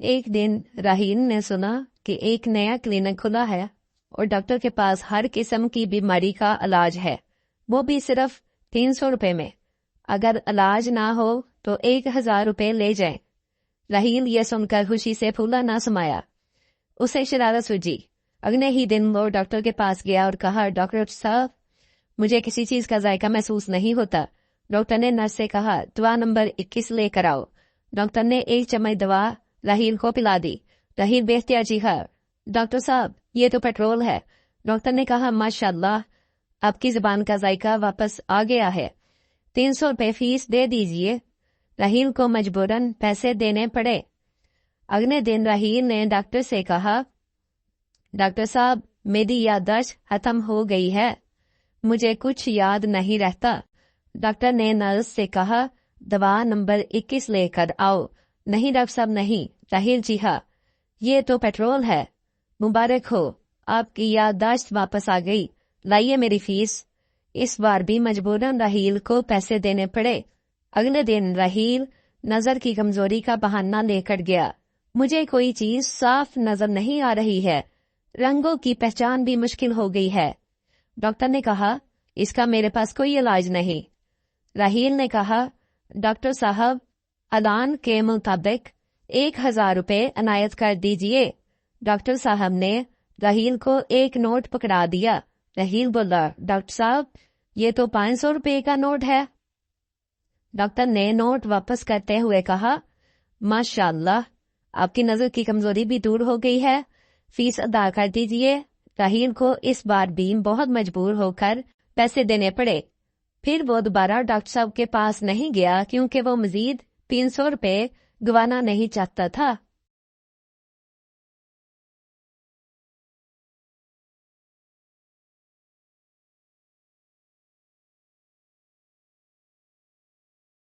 एक दिन राहील ने सुना कि एक नया क्लिनिक खुला है और डॉक्टर के पास हर किस्म की बीमारी का इलाज है, वो भी सिर्फ 300 रुपए में। अगर इलाज ना हो तो 1000 रुपए ले जाएं। राहील ये सुनकर खुशी से फूला ना समाया। उसे शरारत सूझी। अगले ही दिन वो डॉक्टर के पास गया और कहा, डॉक्टर साहब, मुझे किसी चीज का जायका महसूस नहीं होता। डॉक्टर ने नर्स से कहा, दवा नंबर 21 लेकर आओ। डॉक्टर ने एक चम्मच दवा राहील को पिला दी। राहील बेख्तियार चीखा, डॉक्टर साहब, ये तो पेट्रोल है। डॉक्टर ने कहा, माशाल्लाह, आपकी जुबान का जायका वापस आ गया है। 300 रुपए फीस दे दीजिए। राहील को मजबूरन पैसे देने पड़े। अगले दिन राहील ने डॉक्टर से कहा, डॉक्टर साहब, मेरी याददाश्त खत्म हो गई है, मुझे कुछ याद नहीं रहता। डॉक्टर ने नर्स से कहा, दवा नंबर 21 लेकर आओ। नहीं डॉक्टर साहब, नहीं। राहील चीखा, ये तो पेट्रोल है। मुबारक हो, आपकी याददाश्त वापस आ गई। लाइए मेरी फीस। इस बार भी मजबूरन राहील को पैसे देने पड़े। अगले दिन राहील नजर की कमजोरी का बहाना लेकर गया। मुझे कोई चीज साफ नजर नहीं आ रही है, रंगों की पहचान भी मुश्किल हो गई है। डॉक्टर ने कहा, इसका मेरे पास कोई इलाज नहीं। राहील ने कहा, डॉक्टर साहब, ऐलान के मुताबिक 1000 रुपए अनायत कर दीजिए। डॉक्टर साहब ने राहील को एक नोट पकड़ा दिया। राहील बोला, डॉक्टर साहब, ये तो 500 रुपए का नोट है। डॉक्टर ने नोट वापस करते हुए कहा, माशाल्लाह, आपकी नजर की कमजोरी भी दूर हो गई है, फीस अदा कर दीजिए। राहील को इस बार भी बहुत मजबूर होकर पैसे देने पड़े। फिर वो दोबारा डॉक्टर साहब के पास नहीं गया, क्योंकि वो मजीद 300 रुपए गंवाना नहीं चाहता था।